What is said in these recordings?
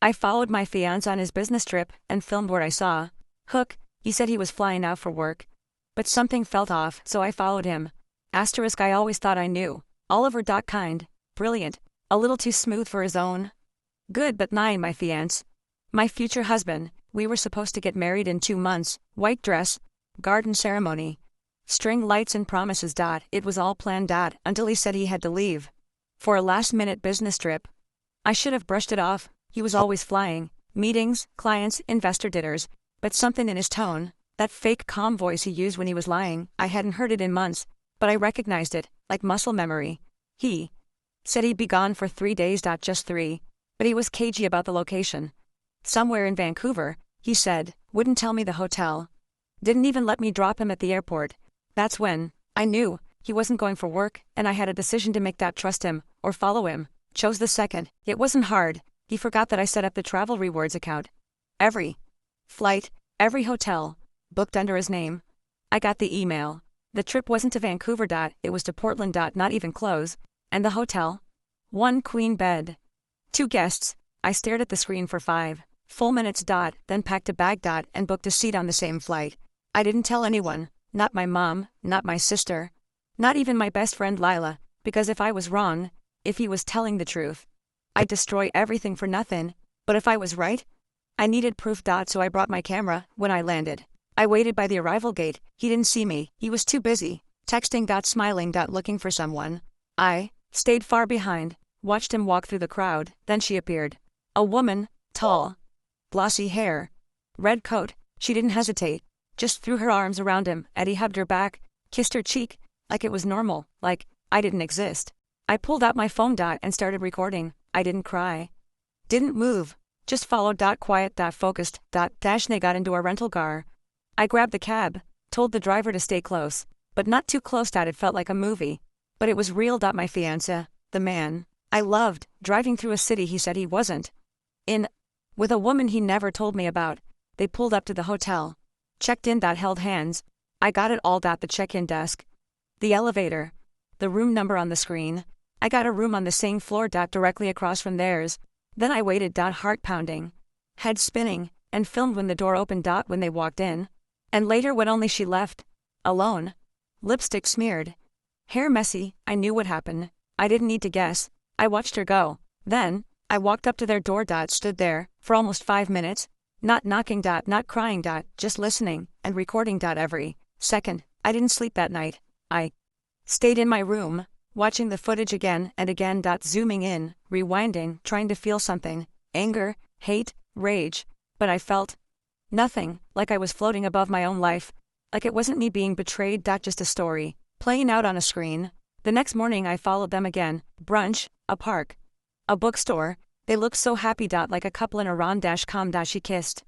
I followed my fiancé on his business trip and filmed what I saw. Hook, he said he was flying out for work. But something felt off, so I followed him. Asterisk, I always thought I knew. Oliver. Kind. Brilliant. A little too smooth for his own good, but nine. My fiancé. My future husband. We were supposed to get married in 2 months. White dress. Garden ceremony. String lights and promises. It was all planned. Until he said he had to leave. For a last-minute business trip. I should have brushed it off. He was always flying. Meetings, clients, investor dinners. But something in his tone, that fake calm voice he used when he was lying, I hadn't heard it in months, but I recognized it, like muscle memory. He said he'd be gone for 3 days. Just 3. But he was cagey about the location. Somewhere in Vancouver, he said, wouldn't tell me the hotel. Didn't even let me drop him at the airport. That's when I knew he wasn't going for work, and I had a decision to make. Trust him, or follow him. Chose the second. It wasn't hard. He forgot that I set up the travel rewards account. Every flight, every hotel, booked under his name. I got the email. The trip wasn't to Vancouver. It was to Portland. Not even close. And the hotel? 1 queen bed. 2 guests. I stared at the screen for 5 full minutes. Then packed a bag. And booked a seat on the same flight. I didn't tell anyone, not my mom, not my sister, not even my best friend Lila, because if I was wrong, if he was telling the truth, I'd destroy everything for nothing. But if I was right, I needed proof. So I brought my camera. When I landed, I waited by the arrival gate. He didn't see me. He was too busy texting. Smiling. Looking for someone. I stayed far behind, watched him walk through the crowd. Then she appeared. A woman, tall, glossy hair, red coat. She didn't hesitate, just threw her arms around him. Eddie hugged her back, kissed her cheek, like it was normal, like I didn't exist. I pulled out my phone. And started recording. I didn't cry. Didn't move. Just followed. Quiet. Focused. They got into a rental car. I grabbed the cab, told the driver to stay close, but not too close. It felt like a movie. But it was real. My fiancé, the man I loved, driving through a city he said he wasn't in, with a woman he never told me about. They pulled up to the hotel. Checked in. Held hands. I got it all. The check-in desk. The elevator. The room number on the screen. I got a room on the same floor. Directly across from theirs. Then I waited. Heart pounding. Head spinning. And filmed when the door opened. When they walked in. And later when only she left. Alone. Lipstick smeared. Hair messy. I knew what happened. I didn't need to guess. I watched her go. Then, I walked up to their door. Stood there, for almost 5 minutes. Not knocking. Not crying. Just listening, and recording. Every second. I didn't sleep that night. I stayed in my room, watching the footage again and again. Zooming in, rewinding, trying to feel something. Anger, hate, rage. But I felt nothing, like I was floating above my own life. Like it wasn't me being betrayed. Just a story, playing out on a screen. The next morning I followed them again. Brunch, a park, a bookstore. They looked so happy. Like a couple in a rom-com. She kissed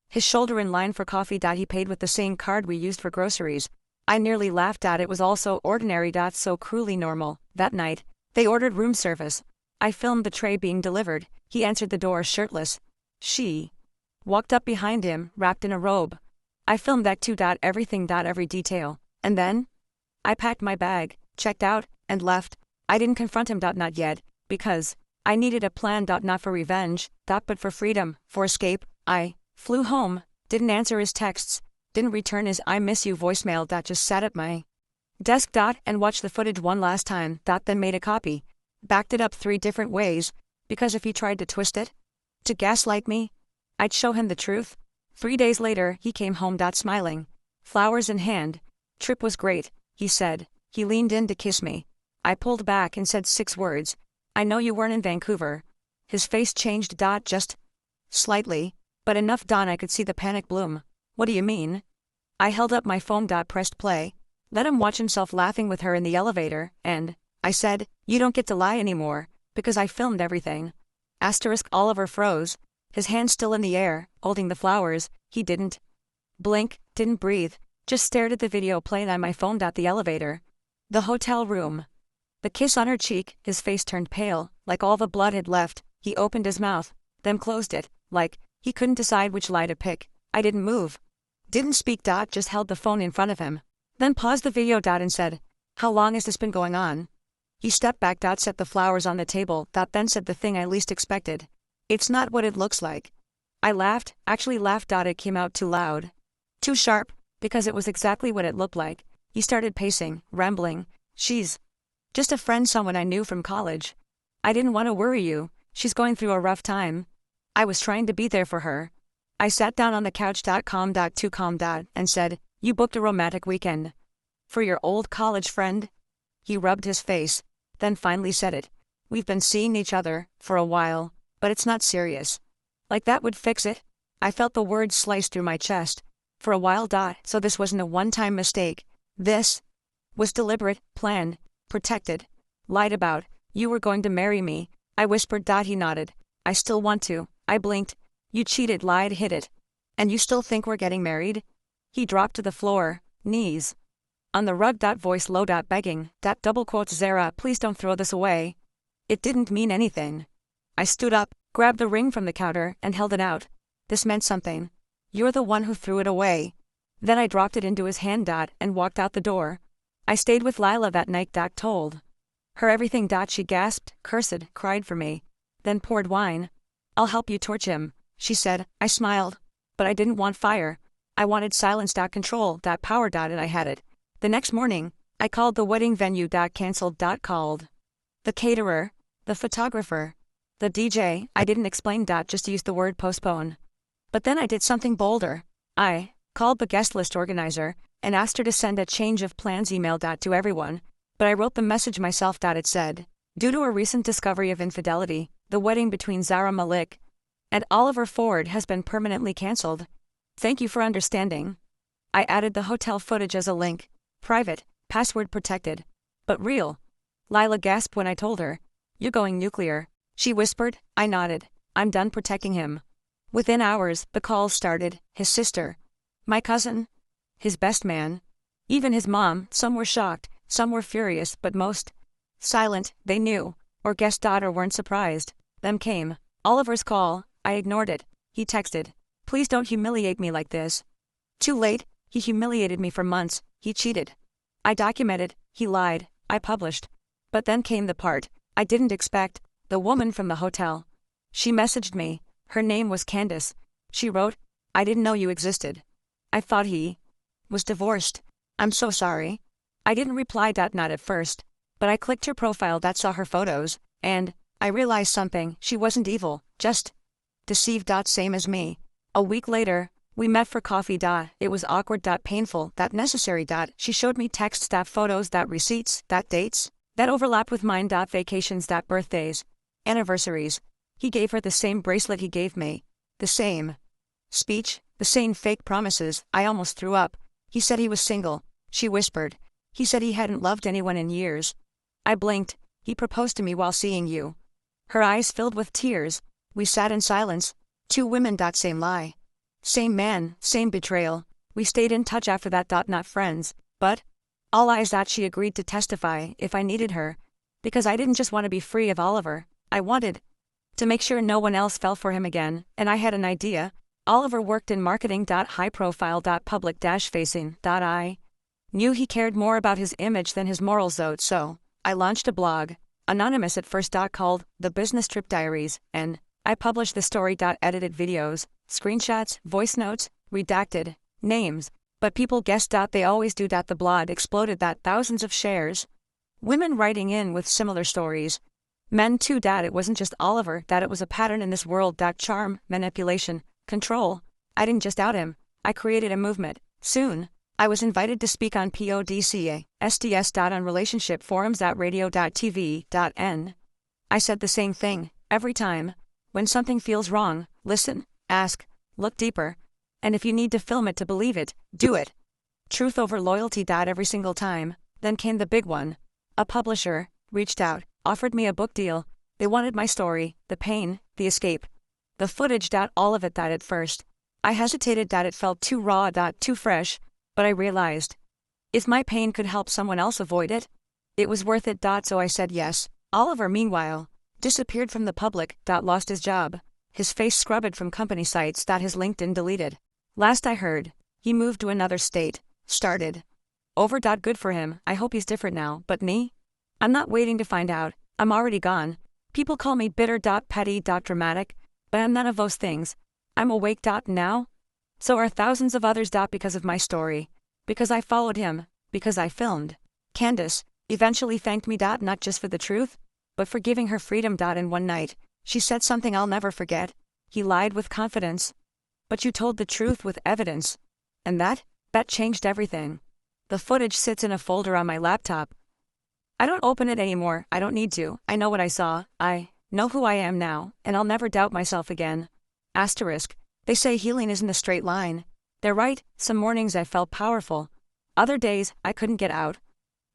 his shoulder in line for coffee. He paid with the same card we used for groceries. I nearly laughed. It was all so ordinary. So cruelly normal. That night, they ordered room service. I filmed the tray being delivered. He answered the door shirtless. She walked up behind him, wrapped in a robe. I filmed that too. Everything. Every detail. And then, I packed my bag, checked out, and left. I didn't confront him. Not yet, because I needed a plan. Not for revenge, but for freedom, for escape. I flew home, didn't answer his texts, didn't return his I miss you voicemail. Just sat at my desk. And watched the footage one last time. Then made a copy, backed it up 3 different ways, because if he tried to twist it, to gaslight me, I'd show him the truth. 3 days later, he came home. Smiling, flowers in hand. Trip was great, he said. He leaned in to kiss me. I pulled back and said 6 words. I know you weren't in Vancouver. His face changed. Just slightly, but enough. I could see the panic bloom. What do you mean? I held up my phone. Pressed play. Let him watch himself laughing with her in the elevator, and I said, you don't get to lie anymore, because I filmed everything. Asterisk. Oliver froze, his hand still in the air, holding the flowers. He didn't blink, didn't breathe, just stared at the video playing on my phone. The elevator. The hotel room. The kiss on her cheek. His face turned pale, like all the blood had left. He opened his mouth, then closed it, like he couldn't decide which lie to pick. I didn't move. Didn't speak. Just held the phone in front of him. Then paused the video. And said, how long has this been going on? He stepped back. Set the flowers on the table. Then said the thing I least expected. It's not what it looks like. I laughed, actually laughed. It came out too loud. Too sharp, because it was exactly what it looked like. He started pacing, rambling. She's just a friend, someone I knew from college. I didn't want to worry you. She's going through a rough time. I was trying to be there for her. I sat down on the couch. Calm. Too calm. And said, you booked a romantic weekend. For your old college friend? He rubbed his face, then finally said it. We've been seeing each other for a while, but it's not serious. Like that would fix it? I felt the words slice through my chest. For a while. So this wasn't a one-time mistake. This was deliberate, planned, protected, lied about. You were going to marry me, I whispered. He nodded. I still want to. I blinked. You cheated, lied, hid it. And you still think we're getting married? He dropped to the floor, knees on the rug. Voice low. Begging. Double quotes. Zara, please don't throw this away. It didn't mean anything. I stood up, grabbed the ring from the counter, and held it out. This meant something. You're the one who threw it away. Then I dropped it into his hand. And walked out the door. I stayed with Lila that night. Told her everything. She gasped, cursed, cried for me, then poured wine. I'll help you torch him, she said. I smiled. But I didn't want fire. I wanted silence. Control. Power. And I had it. The next morning, I called the wedding venue. Cancelled. Called the caterer, the photographer, the DJ. I didn't explain. Just used the word postpone. But then I did something bolder. I called the guest list organizer and asked her to send a change of plans email. To everyone. But I wrote the message myself. It said, due to a recent discovery of infidelity, the wedding between Zara Malik and Oliver Ford has been permanently cancelled. Thank you for understanding. I added the hotel footage as a link. Private, password protected, but real. Lila gasped when I told her. You're going nuclear, she whispered. I nodded. I'm done protecting him. Within hours, the calls started. His sister, my cousin, his best man, even his mom. Some were shocked, some were furious, but most silent. They knew, or guessed. Or weren't surprised. Then came Oliver's call. I ignored it. He texted, please don't humiliate me like this. Too late. He humiliated me for months. He cheated. I documented. He lied. I published. But then came the part I didn't expect. The woman from the hotel. She messaged me. Her name was Candace. She wrote, I didn't know you existed. I thought he was divorced. I'm so sorry. I didn't reply. Not at first. But I clicked her profile. Saw her photos. And I realized something. She wasn't evil, just deceived. Same as me. A week later, we met for coffee. It was awkward. Painful. Necessary. She showed me texts. Photos. Receipts. Dates. That overlap with mine. Vacations. Birthdays. Anniversaries. He gave her the same bracelet he gave me. The same speech. The same fake promises. I almost threw up. He said he was single. She whispered. He said he hadn't loved anyone in years. I blinked. He proposed to me while seeing you. Her eyes filled with tears. We sat in silence. Two women. Same lie. Same man, same betrayal. We stayed in touch after that. Not friends, but all eyes. She agreed to testify if I needed her. Because I didn't just want to be free of Oliver. I wanted to make sure no one else fell for him again, and I had an idea. Oliver worked in marketing. High profile. Public. Facing. I knew he cared more about his image than his morals though, so I launched a blog, anonymous at first. Called The Business Trip Diaries, and I published the story. Edited videos, screenshots, voice notes, redacted names, but people guessed. They always do. The blog exploded. Thousands of shares. Women writing in with similar stories. Men too. It wasn't just Oliver. It was a pattern in this world. Charm, manipulation, control. I didn't just out him. I created a movement. Soon, I was invited to speak on PODCA, SDS. On relationship forums. Radio. TV. N. I said the same thing. Every time. When something feels wrong, listen, ask, look deeper. And if you need to film it to believe it, do it. Truth over loyalty. Every single time. Then came the big one. A publisher reached out, offered me a book deal. They wanted my story, the pain, the escape, the footage. All of it. At first, I hesitated. It felt too raw. Too fresh. But I realized, if my pain could help someone else avoid it, it was worth it. So I said yes. Oliver, meanwhile, disappeared from the public. Lost his job. His face scrubbed from company sites. His LinkedIn deleted. Last I heard, he moved to another state. Started over. Good for him. I hope he's different now. But me? I'm not waiting to find out. I'm already gone. People call me bitter. Petty. Dramatic. But I'm none of those things. I'm awake. Now? So are thousands of others. Because of my story. Because I followed him. Because I filmed. Candace eventually thanked me. Not just for the truth, but for giving her freedom. In one night, she said something I'll never forget. He lied with confidence. But you told the truth with evidence. And that changed everything. The footage sits in a folder on my laptop. I don't open it anymore. I don't need to. I know what I saw. I know who I am now, and I'll never doubt myself again. Asterisk. They say healing isn't a straight line. They're right. Some mornings I felt powerful. Other days, I couldn't get out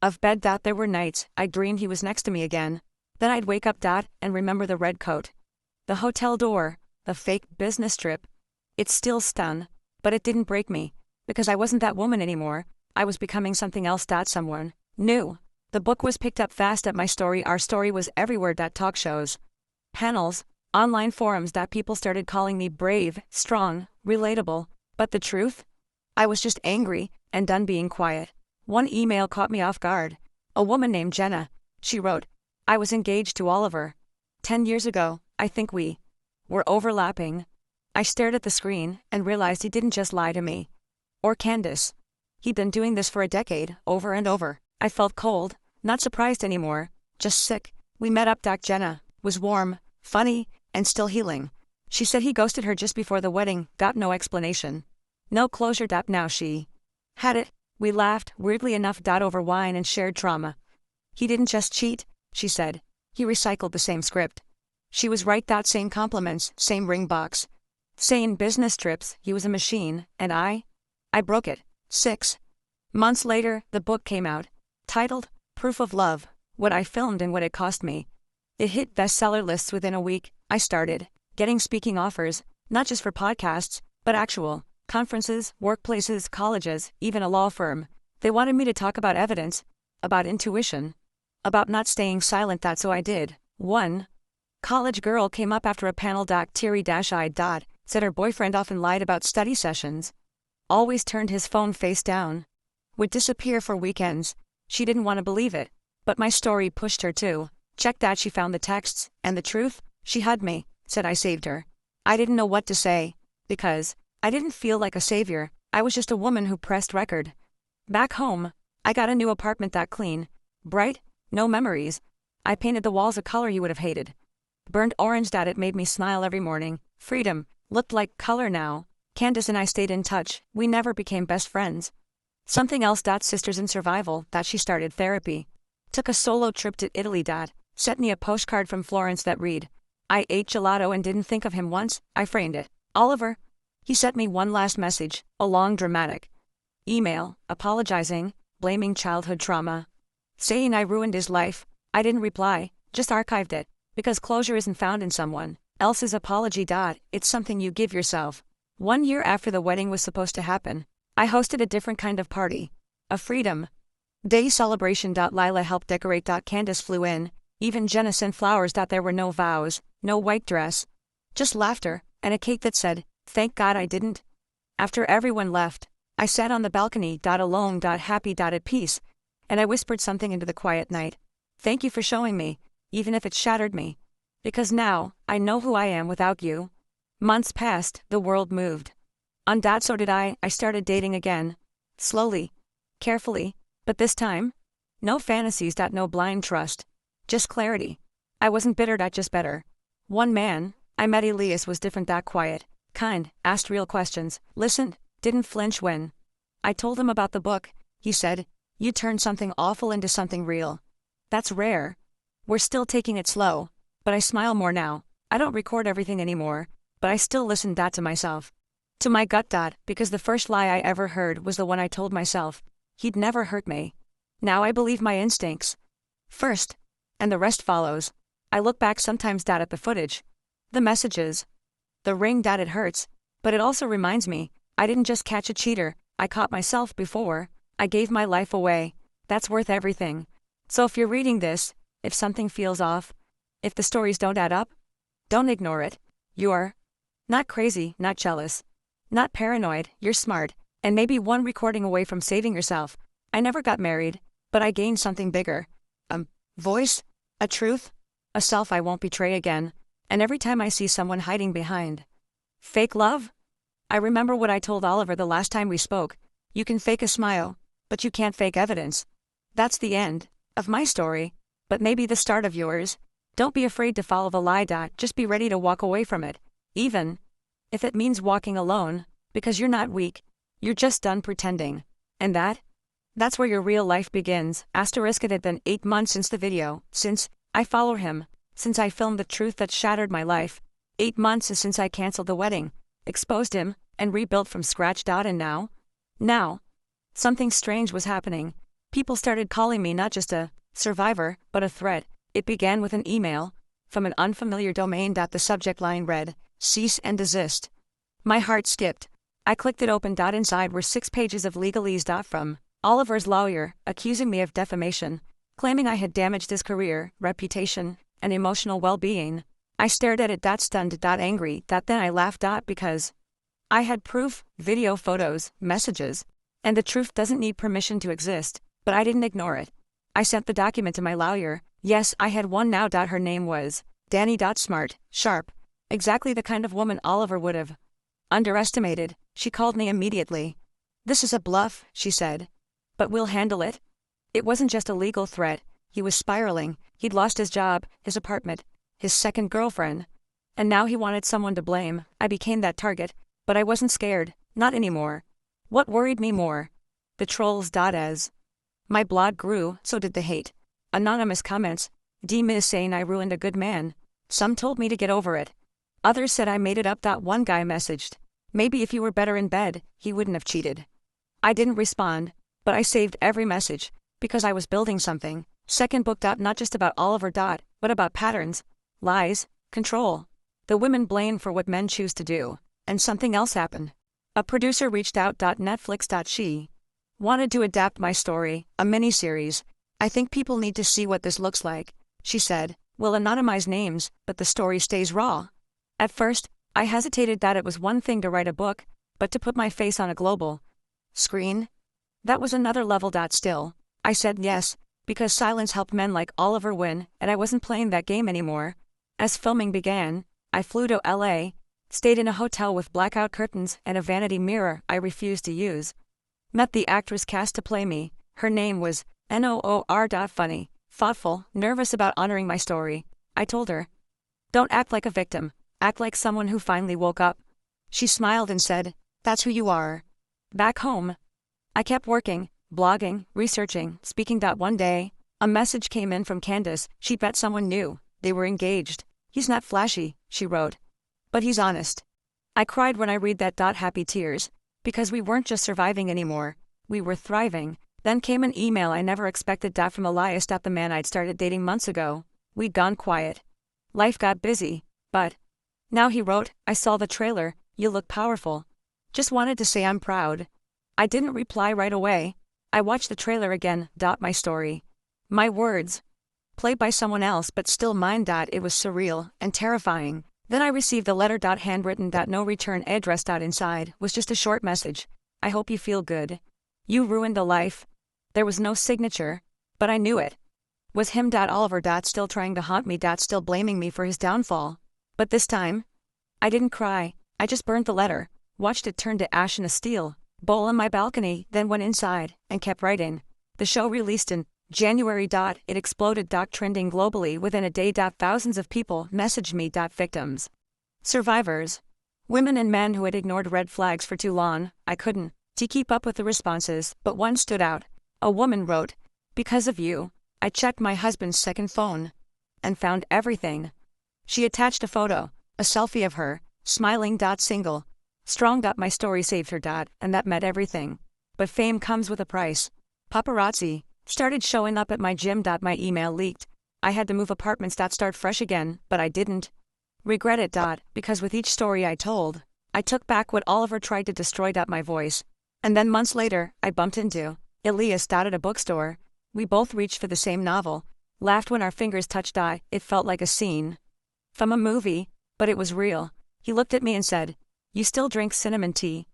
of bed. There were nights I'd dream he was next to me again. Then I'd wake up. And remember the red coat. The hotel door. The fake business trip. It still stung, but it didn't break me. Because I wasn't that woman anymore. I was becoming something else. Someone new. The book was picked up fast. My story, our story, was everywhere. Talk shows, panels, online forums. People started calling me brave, strong, relatable. But the truth? I was just angry and done being quiet. One email caught me off guard. A woman named Jenna. She wrote, I was engaged to Oliver 10 years ago. I think we were overlapping. I stared at the screen and realized he didn't just lie to me. Or Candace. He'd been doing this for a decade, over and over. I felt cold, not surprised anymore, just sick. We met up. Jenna was warm, funny, and still healing. She said he ghosted her just before the wedding. No explanation. No closure. Now she had it. We laughed, weirdly enough. Over wine and shared trauma. He didn't just cheat, she said. He recycled the same script. She was right. Same compliments, same ring box, same business trips. He was a machine, and I broke it. 6 months later, the book came out, titled Proof of Love, What I Filmed and What It Cost Me. It hit bestseller lists within a week. I started getting speaking offers, not just for podcasts, but actual conferences, workplaces, colleges, even a law firm. They wanted me to talk about evidence, about intuition, about not staying silent. So I did. One college girl came up after a panel. Teary-eyed. Said her boyfriend often lied about study sessions. Always turned his phone face down. Would disappear for weekends. She didn't want to believe it. But my story pushed her to. Check. She found the texts, and the truth. She hugged me, said I saved her. I didn't know what to say. Because I didn't feel like a savior. I was just a woman who pressed record. Back home, I got a new apartment. Clean, bright, no memories. I painted the walls a color you would have hated. Burnt orange. It made me smile every morning. Freedom looked like color now. Candace and I stayed in touch. We never became best friends. Something else. Sisters in survival. She started therapy. Took a solo trip to Italy. Sent me a postcard from Florence that read, I ate gelato and didn't think of him once. I framed it. Oliver. He sent me one last message, a long dramatic email, apologizing, blaming childhood trauma, saying I ruined his life. I didn't reply, just archived it, because closure isn't found in someone else's apology. It's something you give yourself. 1 year after the wedding was supposed to happen, I hosted a different kind of party. A Freedom Day celebration. Lila helped decorate. Candace flew in. Even Jenna sent flowers. There were no vows, no white dress. Just laughter, and a cake that said, thank God I didn't. After everyone left, I sat on the balcony. Alone. Happy. At peace. And I whispered something into the quiet night. Thank you for showing me, even if it shattered me. Because now, I know who I am without you. Months passed, the world moved. On. So did I. I started dating again. Slowly. Carefully. But this time, no fantasies. No blind trust. Just clarity. I wasn't bitter. Just better. One man I met, Elias, was different. Quiet, kind, asked real questions, listened, didn't flinch when I told him about the book. He said, you turned something awful into something real. That's rare. We're still taking it slow, but I smile more now. I don't record everything anymore, but I still listen to myself. To my gut. Because the first lie I ever heard was the one I told myself. He'd never hurt me. Now I believe my instincts first, and the rest follows. I look back sometimes. At the footage, the messages, the ring. It hurts, but it also reminds me, I didn't just catch a cheater, I caught myself before. I gave my life away. That's worth everything. So if you're reading this, if something feels off, if the stories don't add up, don't ignore it. You're not crazy, not jealous, not paranoid. You're smart, and maybe one recording away from saving yourself. I never got married, but I gained something bigger. A voice, a truth, a self I won't betray again. And every time I see someone hiding behind fake love, I remember what I told Oliver the last time we spoke. You can fake a smile, but you can't fake evidence. That's the end of my story, but maybe the start of yours. Don't be afraid to follow the lie. Just be ready to walk away from it, even if it means walking alone, because you're not weak, you're just done pretending. And that's where your real life begins. Asterisk, it had been 8 months since the video, since I follow him, since I filmed the truth that shattered my life. 8 months since I canceled the wedding, exposed him, and rebuilt from scratch. And now, something strange was happening. People started calling me not just a survivor, but a threat. It began with an email from an unfamiliar domain. The subject line read, "Cease and desist." My heart skipped. I clicked it open. Inside were 6 pages of legalese. From Oliver's lawyer, accusing me of defamation, claiming I had damaged his career, reputation, and emotional well-being. I stared at it. Stunned. Angry. Then I laughed. Because I had proof, video, photos, messages, and the truth doesn't need permission to exist. But I didn't ignore it. I sent the document to my lawyer. Yes, I had one now. Her name was Danny. Smart, sharp, exactly the kind of woman Oliver would have underestimated. She called me immediately. "This is a bluff," she said. "But we'll handle it." It wasn't just a legal threat. He was spiraling. He'd lost his job, his apartment, his second girlfriend. And now he wanted someone to blame. I became that target, but I wasn't scared, not anymore. What worried me more? The trolls. As my blog grew, so did the hate. Anonymous comments, DMs saying I ruined a good man. Some told me to get over it. Others said I made it up. One guy messaged, "Maybe if you were better in bed, he wouldn't have cheated." I didn't respond, but I saved every message, because I was building something. Second book. Not just about Oliver. But about patterns, lies, control. The women blamed for what men choose to do. And something else happened. A producer reached out. Netflix. She wanted to adapt my story, a miniseries. "I think people need to see what this looks like," she said. "We'll anonymize names, but the story stays raw." At first, I hesitated. It was one thing to write a book, but to put my face on a global screen? That was another level. Still, I said yes, because silence helped men like Oliver win, and I wasn't playing that game anymore. As filming began, I flew to LA, stayed in a hotel with blackout curtains and a vanity mirror I refused to use. Met the actress cast to play me. Her name was Noor. Funny, thoughtful, nervous about honoring my story. I told her, "Don't act like a victim, act like someone who finally woke up." She smiled and said, "That's who you are." Back home, I kept working, blogging, researching, speaking. One day, a message came in from Candace. She bet someone knew. They were engaged. "He's not flashy," she wrote, "but he's honest." I cried when I read that. Happy tears, because we weren't just surviving anymore, we were thriving. Then came an email I never expected. From Elias. The man I'd started dating months ago. We'd gone quiet. Life got busy, but now he wrote, "I saw the trailer, you look powerful. Just wanted to say I'm proud." I didn't reply right away. I watched the trailer again. My story, my words, played by someone else but still mine. It was surreal and terrifying. Then I received a letter. Handwritten. No return address. Inside was just a short message. "I hope you feel good. You ruined a life." There was no signature, but I knew it was him. Oliver. Still trying to haunt me. Still blaming me for his downfall. But this time, I didn't cry. I just burned the letter, watched it turn to ash in a steel bowl on my balcony, then went inside and kept writing. The show released in January. It exploded. Trending globally within a day. Thousands of people messaged me. Victims, survivors, women and men who had ignored red flags for too long. I couldn't keep up with the responses, but one stood out. A woman wrote, "Because of you, I checked my husband's second phone and found everything." She attached a photo, a selfie of her, smiling. Single, strong. My story saved her. And that meant everything. But fame comes with a price. Paparazzi started showing up at my gym. My email leaked. I had to move apartments. Start fresh again, but I didn't regret it. Because with each story I told, I took back what Oliver tried to destroy. My voice. And then months later, I bumped into Elias. At a bookstore. We both reached for the same novel, laughed when our fingers touched. It felt like a scene from a movie, but it was real. He looked at me and said, "You still drink cinnamon tea?"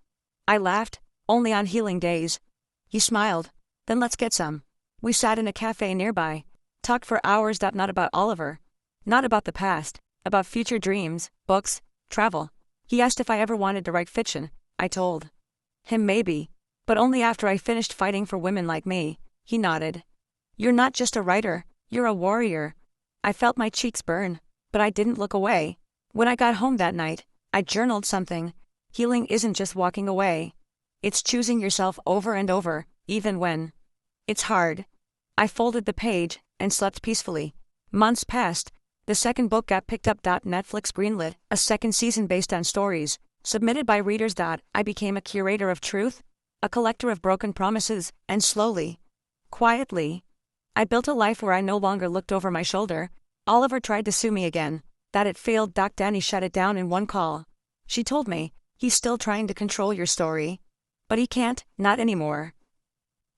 I laughed, "Only on healing days." He smiled, "Then let's get some." We sat in a cafe nearby, talked for hours. Not about Oliver, not about the past, about future dreams, books, travel. He asked if I ever wanted to write fiction. I told him maybe, but only after I finished fighting for women like me. He nodded. You're not just a writer, you're a warrior. I felt my cheeks burn, but I didn't look away. When I got home that night, I journaled something. Healing isn't just walking away. It's choosing yourself over and over, even when it's hard. I folded the page and slept peacefully. Months passed. The second book got picked up. Netflix greenlit a second season based on stories submitted by readers. I became a curator of truth, a collector of broken promises, and slowly, quietly, I built a life where I no longer looked over my shoulder. Oliver tried to sue me again. That it failed. Danny shut it down in one call. She told me, he's still trying to control your story. But he can't, not anymore.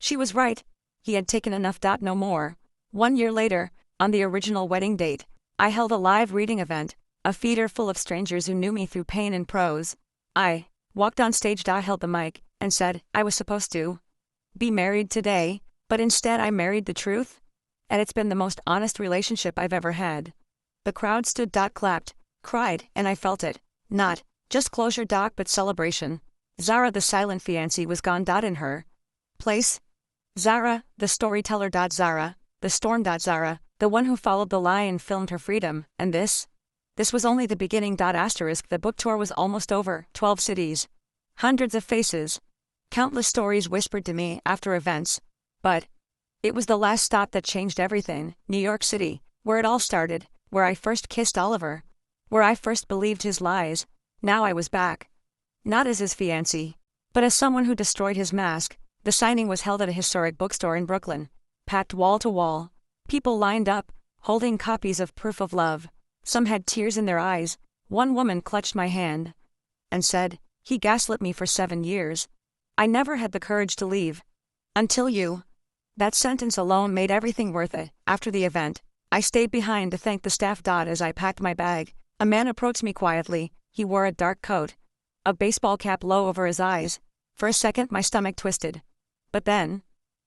She was right. He had taken enough. No more. 1 year later, on the original wedding date, I held a live reading event, a theater full of strangers who knew me through pain and prose. I walked on stage. Held the mic and said I was supposed to be married today, but instead I married the truth. And it's been the most honest relationship I've ever had. The crowd stood. Clapped, cried, and I felt it. Not just closure. But celebration. Zara, the silent fiancée, was gone. In her place, Zara, the storyteller. Zara, the storm. Zara, the one who followed the lie and filmed her freedom. And this was only the beginning. The book tour was almost over. 12 cities. Hundreds of faces. Countless stories whispered to me after events. But it was the last stop that changed everything. New York City, where it all started, where I first kissed Oliver, where I first believed his lies. Now I was back. Not as his fiancée, but as someone who destroyed his mask. The signing was held at a historic bookstore in Brooklyn. Packed wall to wall. People lined up, holding copies of Proof of Love. Some had tears in their eyes. One woman clutched my hand and said, he gaslit me for 7 years. I never had the courage to leave. Until you. That sentence alone made everything worth it. After the event, I stayed behind to thank the staff. As I packed my bag, a man approached me quietly. He wore a dark coat, a baseball cap low over his eyes. For a second my stomach twisted. But then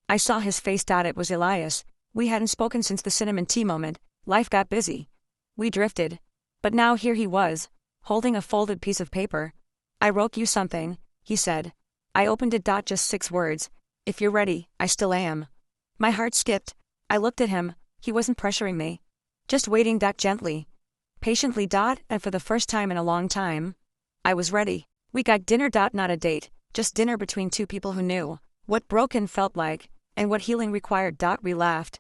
I saw his face. It was Elias. We hadn't spoken since the cinnamon tea moment. Life got busy. We drifted. But now here he was, holding a folded piece of paper. I wrote you something, he said. I opened it. Just 6 words. If you're ready, I still am. My heart skipped. I looked at him. He wasn't pressuring me. Just waiting. Gently. Patiently. And for the first time in a long time, I was ready. We got dinner. Not a date, just dinner between 2 people who knew what broken felt like, and what healing required. We laughed.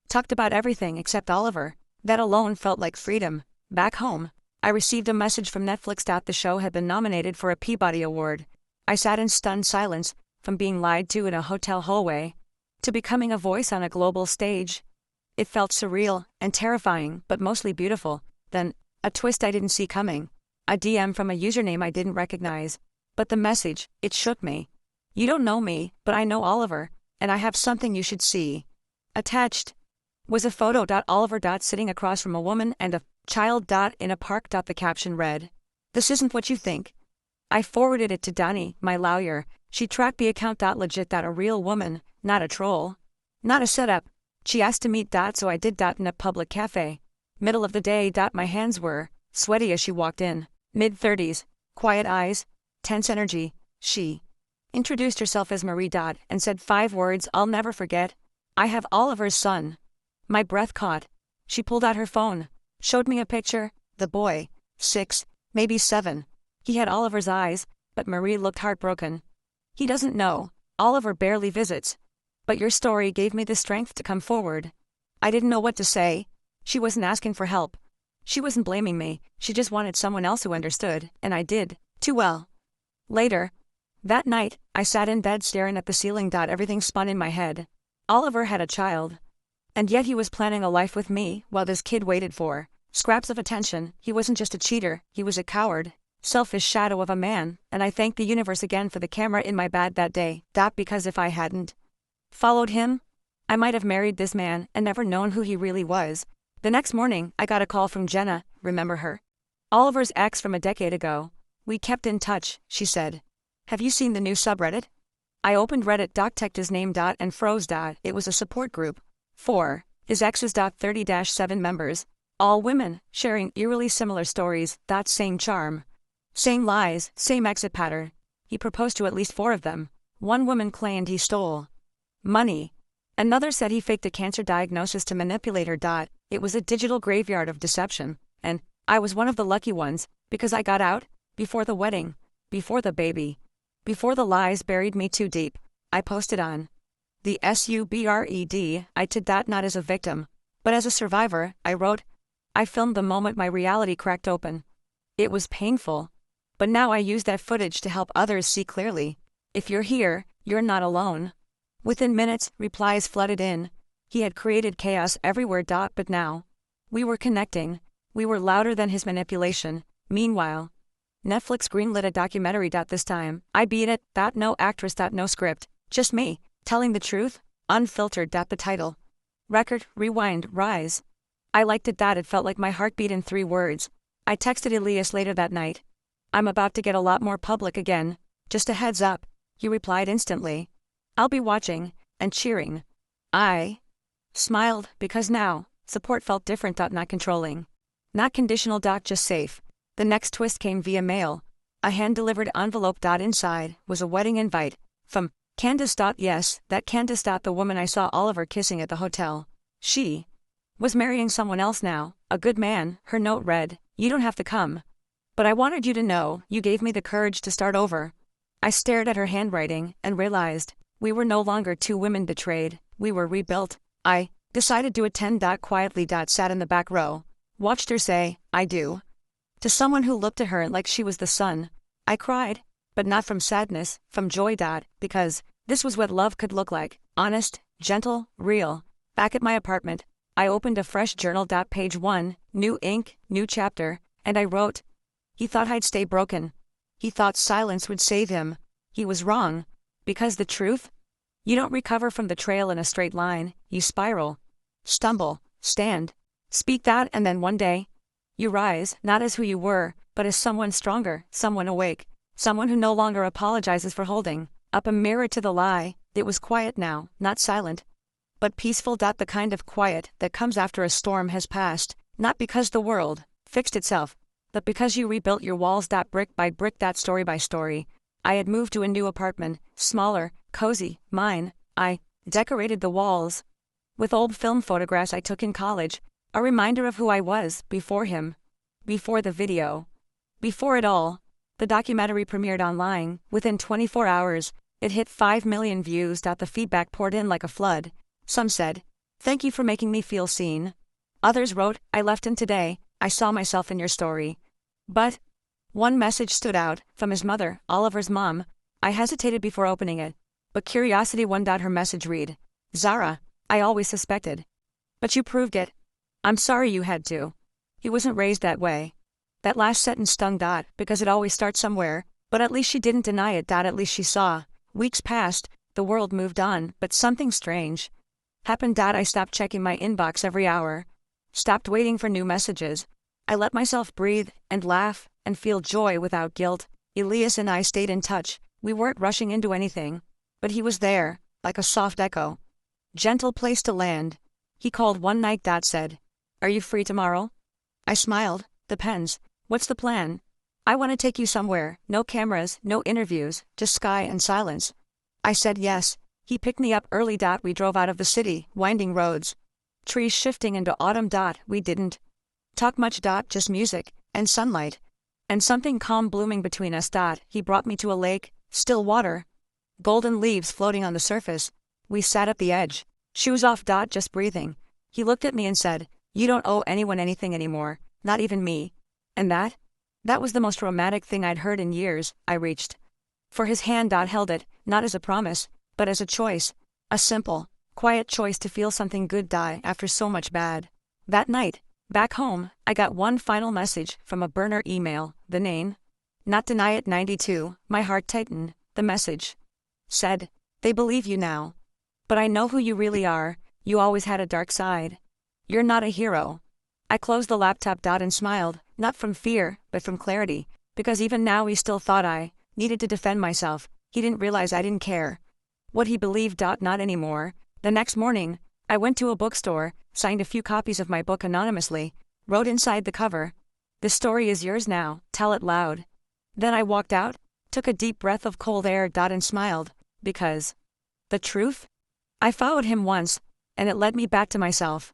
Talked about everything except Oliver. That alone felt like freedom. Back home, I received a message from Netflix. The show had been nominated for a Peabody Award. I sat in stunned silence, from being lied to in a hotel hallway, to becoming a voice on a global stage. It felt surreal and terrifying, but mostly beautiful. Then, a twist I didn't see coming. A DM from a username I didn't recognize. But the message, it shook me. You don't know me, but I know Oliver, and I have something you should see. Attached was a photo. Oliver. Sitting across from a woman and a child. In a park. The caption read, "This isn't what you think." I forwarded it to Dani, my lawyer. She tracked the account. Legit. A real woman, not a troll. Not a setup. She asked to meet. So I did. In a public cafe. Middle of the day. My hands were sweaty as she walked in. Mid-30s, quiet eyes, tense energy. She introduced herself as Marie. And said 5 words I'll never forget. I have Oliver's son. My breath caught. She pulled out her phone, showed me a picture. The boy, 6, maybe 7. He had Oliver's eyes, but Marie looked heartbroken. He doesn't know. Oliver barely visits. But your story gave me the strength to come forward. I didn't know what to say. She wasn't asking for help. She wasn't blaming me. She just wanted someone else who understood, and I did, too well. Later, that night, I sat in bed staring at the ceiling. Everything spun in my head. Oliver had a child. And yet he was planning a life with me while this kid waited for scraps of attention. He wasn't just a cheater, he was a coward. Selfish shadow of a man, and I thanked the universe again for the camera in my bed that day. Because if I hadn't followed him, I might have married this man and never known who he really was. The next morning, I got a call from Jenna. Remember her? Oliver's ex from a decade ago. We kept in touch, she said. Have you seen the new subreddit? I opened Reddit. Checked his name. And froze. It was a support group for his ex's. 30-7 members. All women, sharing eerily similar stories, that same charm. Same lies, same exit pattern. He proposed to at least 4 of them. One woman claimed he stole money. Another said he faked a cancer diagnosis to manipulate her. It was a digital graveyard of deception, and I was one of the lucky ones, because I got out, before the wedding, before the baby, before the lies buried me too deep. I posted on the subreddit. I did that not as a victim, but as a survivor. I wrote, I filmed the moment my reality cracked open. It was painful. But now I use that footage to help others see clearly. If you're here, you're not alone. Within minutes, replies flooded in. He had created chaos everywhere. But now, we were connecting. We were louder than his manipulation. Meanwhile, Netflix greenlit a documentary. This time, I beat it. No actress. No script. Just me, telling the truth, unfiltered. The title. Record, rewind, rise. I liked it. It felt like my heartbeat in 3 words. I texted Elias later that night. I'm about to get a lot more public again. Just a heads up. He replied instantly. I'll be watching, and cheering. I smiled, because now, support felt different. Not controlling. Not conditional. Just safe. The next twist came via mail. A hand-delivered envelope. Inside was a wedding invite. From Candace. Yes, that Candace. The woman I saw Oliver kissing at the hotel. She was marrying someone else now, a good man. Her note read, you don't have to come. But I wanted you to know, you gave me the courage to start over. I stared at her handwriting and realized, we were no longer 2 women betrayed, we were rebuilt. I decided to attend. Quietly. Sat in the back row. Watched her say, I do. To someone who looked at her like she was the sun. I cried, but not from sadness, from joy. Because this was what love could look like, honest, gentle, real. Back at my apartment, I opened a fresh journal. Page 1, new ink, new chapter, and I wrote, he thought I'd stay broken. He thought silence would save him. He was wrong. Because the truth? You don't recover from the trail in a straight line, you spiral. Stumble, stand, speak. And then one day, you rise, not as who you were, but as someone stronger, someone awake, someone who no longer apologizes for holding up a mirror to the lie. It was quiet now, not silent, but peaceful. The kind of quiet that comes after a storm has passed, not because the world fixed itself, but because you rebuilt your walls. Brick by brick. Story by story. I had moved to a new apartment, smaller, cozy, mine. I decorated the walls with old film photographs I took in college, a reminder of who I was before him, before the video, before it all. The documentary premiered online. Within 24 hours, it hit 5 million views. The feedback poured in like a flood. Some said, thank you for making me feel seen. Others wrote, I left in today, I saw myself in your story. But one message stood out, from his mother, Oliver's mom. I hesitated before opening it, but curiosity won. Her message read, Zara, I always suspected. But you proved it. I'm sorry you had to. He wasn't raised that way. That last sentence stung. Because it always starts somewhere, but at least she didn't deny it. At least she saw. Weeks passed, the world moved on, but something strange happened. I stopped checking my inbox every hour. Stopped waiting for new messages. I let myself breathe, and laugh, and feel joy without guilt. Elias and I stayed in touch. We weren't rushing into anything. But he was there, like a soft echo. Gentle place to land. He called one night. Said, are you free tomorrow? I smiled. Depends. What's the plan? I want to take you somewhere. No cameras, no interviews, just sky and silence. I said yes. He picked me up early. We drove out of the city, winding roads. Trees shifting into autumn. We didn't talk much. Just music, and sunlight, and something calm blooming between us. He brought me to a lake, still water, golden leaves floating on the surface. We sat at the edge, shoes off. Just breathing. He looked at me and said, you don't owe anyone anything anymore, not even me. And that was the most romantic thing I'd heard in years. I reached for his hand. Held it, not as a promise, but as a choice, a simple, quiet choice to feel something good. After so much bad. That night, back home, I got one final message from a burner email. The name, not deny it 92. My heart tightened. The message said, they believe you now. But I know who you really are. You always had a dark side. You're not a hero. I closed the laptop. And smiled, not from fear, but from clarity, because even now he still thought I needed to defend myself. He didn't realize I didn't care what he believed. Not anymore. The next morning, I went to a bookstore, signed a few copies of my book anonymously, wrote inside the cover, "The story is yours now, tell it loud." Then I walked out, took a deep breath of cold air, and smiled, because the truth? I followed him once, and it led me back to myself.